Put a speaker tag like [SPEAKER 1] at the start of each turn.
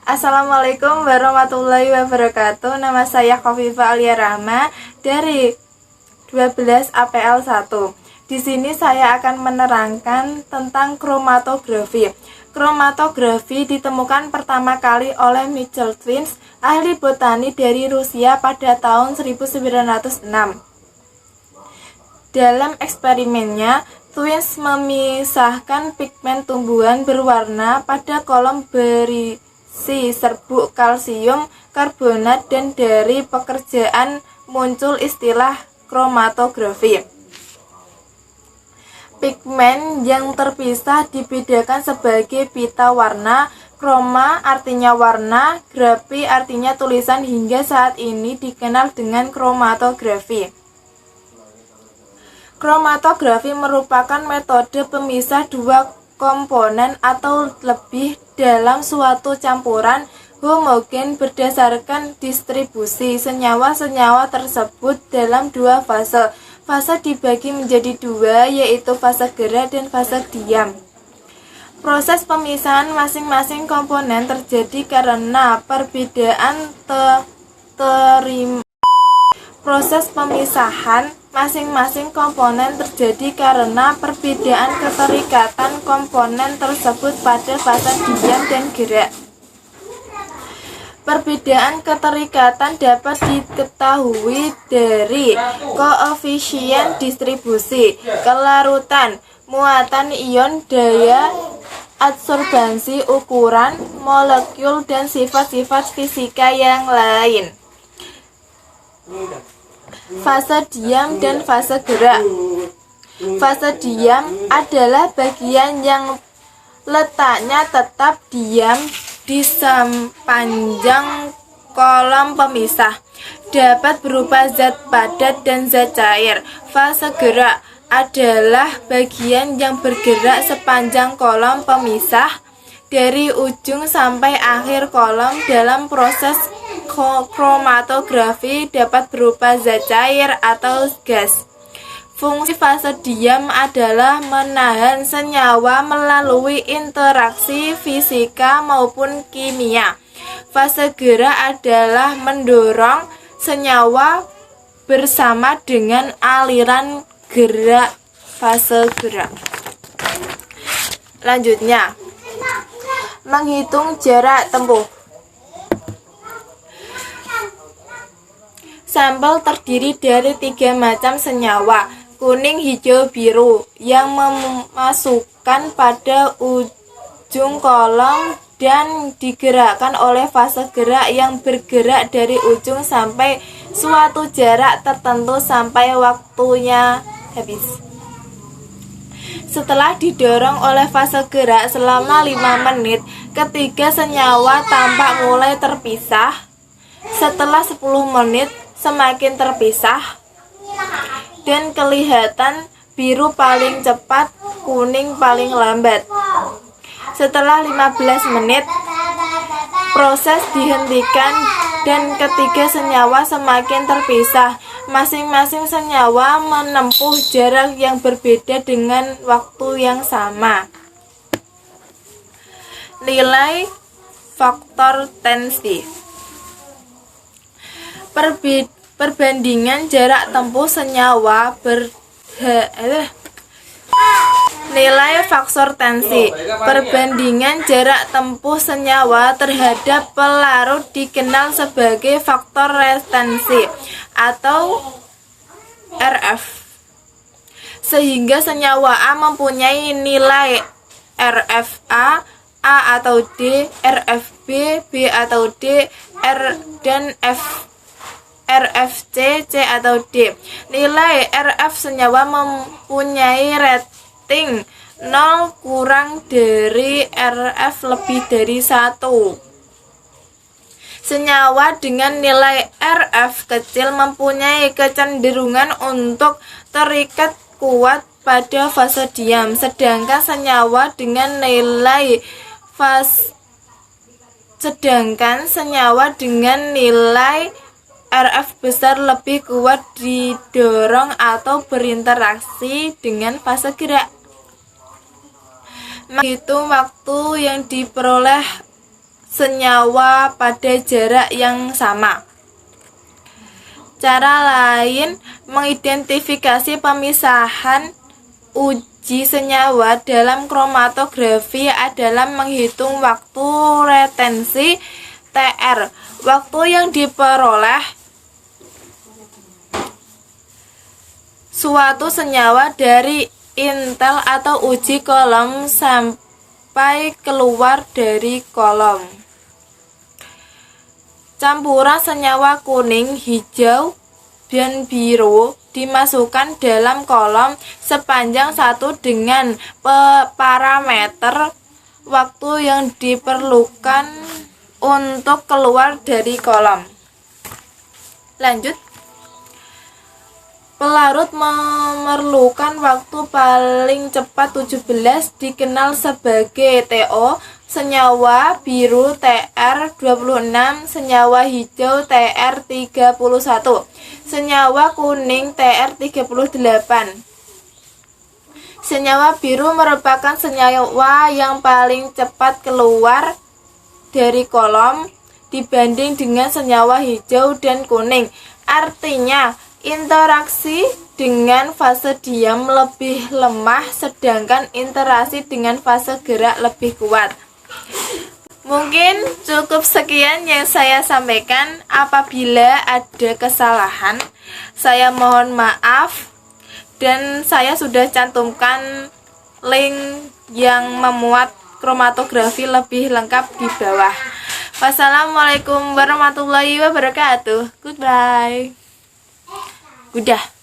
[SPEAKER 1] Assalamualaikum warahmatullahi wabarakatuh. Nama saya Khofifah Alia Rahma dari 12 APL 1. Di sini saya akan menerangkan tentang kromatografi. Kromatografi ditemukan pertama kali oleh Mitchell Twins, ahli botani dari Rusia pada tahun 1906. Dalam eksperimennya, Twins memisahkan pigmen tumbuhan berwarna pada kolom berisi serbuk kalsium karbonat, dan dari pekerjaan muncul istilah kromatografi. Pigmen yang terpisah dibedakan sebagai pita warna, kroma artinya warna, grafi artinya tulisan, hingga saat ini dikenal dengan kromatografi. Kromatografi merupakan metode pemisah dua komponen atau lebih dalam suatu campuran homogen berdasarkan distribusi senyawa-senyawa tersebut dalam dua fase. Fase dibagi menjadi dua, yaitu fase gerak dan fase diam. Proses pemisahan masing-masing komponen terjadi karena perbedaan Proses pemisahan masing-masing komponen terjadi karena perbedaan keterikatan komponen tersebut pada fase diam dan gerak. Perbedaan keterikatan dapat diketahui dari koefisien distribusi, kelarutan, muatan ion, daya adsorbansi, ukuran molekul, dan sifat-sifat fisika yang lain. Fase diam dan fase gerak. Fase diam adalah bagian yang letaknya tetap diam di sepanjang kolom pemisah, dapat berupa zat padat dan zat cair. Fase gerak adalah bagian yang bergerak sepanjang kolom pemisah dari ujung sampai akhir kolom. Dalam proses kromatografi dapat berupa zat cair atau gas. Fungsi fase diam adalah menahan senyawa melalui interaksi fisika maupun kimia. Fase gerak adalah mendorong senyawa bersama dengan aliran gerak fase gerak. Lanjutnya, menghitung jarak tempuh. Sampel terdiri dari 3 macam senyawa, kuning, hijau, biru, yang memasukkan pada ujung kolom dan digerakkan oleh fase gerak yang bergerak dari ujung sampai suatu jarak tertentu sampai waktunya habis. Setelah didorong oleh fase gerak selama 5 menit, ketiga senyawa tampak mulai terpisah. Setelah 10 menit semakin terpisah dan kelihatan biru paling cepat, kuning paling lambat. Setelah 15 menit proses dihentikan dan ketiga senyawa semakin terpisah. Masing-masing senyawa menempuh jarak yang berbeda dengan waktu yang sama. Nilai faktor tensi. Perbandingan jarak tempuh senyawa Nilai faktor tensi. Perbandingan jarak tempuh senyawa terhadap pelarut dikenal sebagai faktor retensi atau RF. Sehingga senyawa A mempunyai nilai RFA, A atau D, RFB, B atau D, R dan F, RFC, C atau D. Nilai RF senyawa mempunyai rating 0 kurang dari RF lebih dari 1. Senyawa dengan nilai RF kecil mempunyai kecenderungan untuk terikat kuat pada fase diam, sedangkan senyawa dengan nilai RF besar lebih kuat didorong atau berinteraksi dengan fase gerak. Menghitung waktu yang diperoleh senyawa pada jarak yang sama. Cara lain mengidentifikasi pemisahan uji senyawa dalam kromatografi adalah menghitung waktu retensi TR, waktu yang diperoleh suatu senyawa dari intel atau uji kolom sampai keluar dari kolom. Campuran senyawa kuning, hijau, dan biru dimasukkan dalam kolom sepanjang 1 dengan parameter waktu yang diperlukan untuk keluar dari kolom. Lanjut. Pelarut memerlukan waktu paling cepat 17 dikenal sebagai TO, senyawa biru TR26, senyawa hijau TR31, senyawa kuning TR38. Senyawa biru merupakan senyawa yang paling cepat keluar dari kolom dibanding dengan senyawa hijau dan kuning. Artinya, interaksi dengan fase diam lebih lemah, sedangkan interaksi dengan fase gerak lebih kuat. Mungkin cukup sekian yang saya sampaikan. Apabila ada kesalahan, saya mohon maaf, dan saya sudah cantumkan link yang memuat kromatografi lebih lengkap di bawah. Wassalamualaikum warahmatullahi wabarakatuh. Goodbye. Udah.